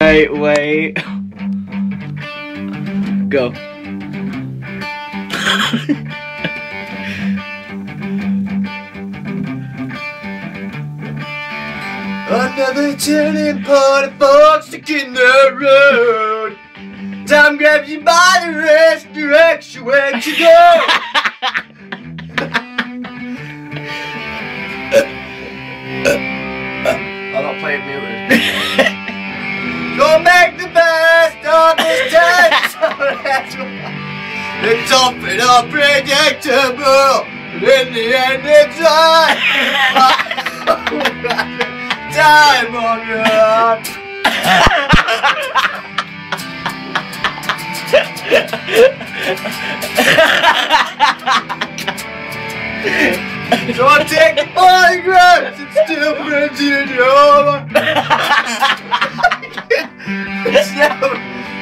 Wait. Go. Another turning point, a fork stuck in the road. Time grabs you by the wrist, directs you where to go. I'm not playing music. Don't make the best of this time. It's often unpredictable, but in the end it's right. Time on your own. So I take the photographs and still brings you over. It's never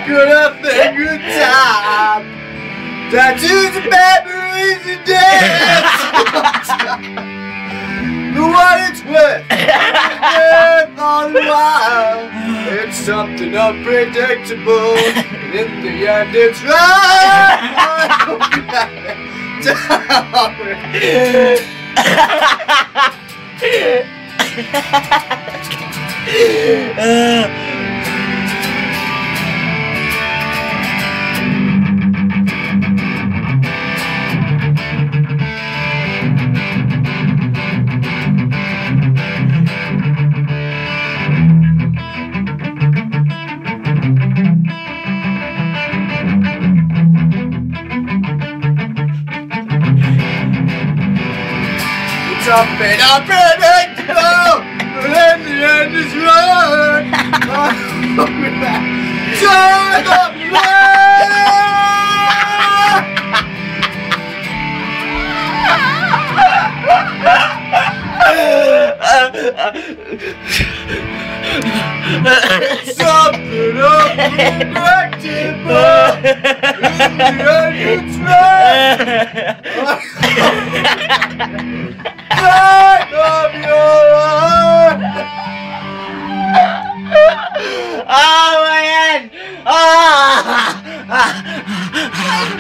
gonna think good time. Tattoos and memories and dance. For what it's worth, all the while. It's something unpredictable, and in the end it's right. Something unpredictable, but in the end it's right. Turn the something unpredictable, in the end it's right.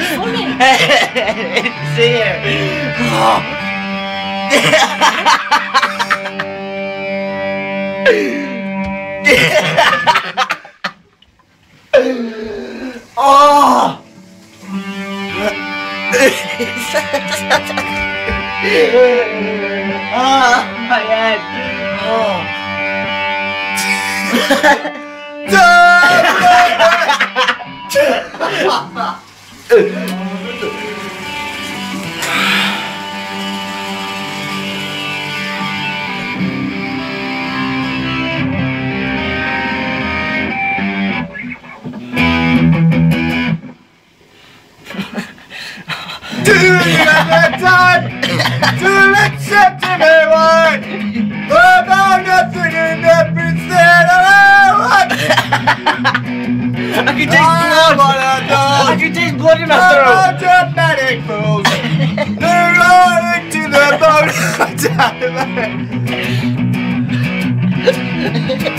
Oh my head! See it. Oh! Oh, my head. Oh. Do you have time to accept everyone about nothing and everything? I can taste blood. I can taste blood in my throat. Dramatic fools. They're running to the boat.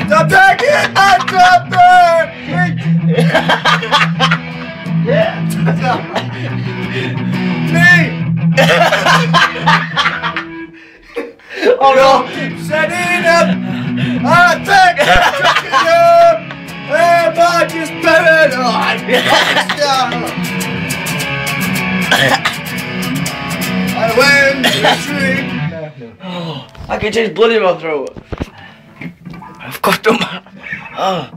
Stop taking my Me! Oh no! Setting up! I think I'm tricking up! And I just put it on! I went to the tree! Oh, I can taste blood in my throat! I've got them! Oh.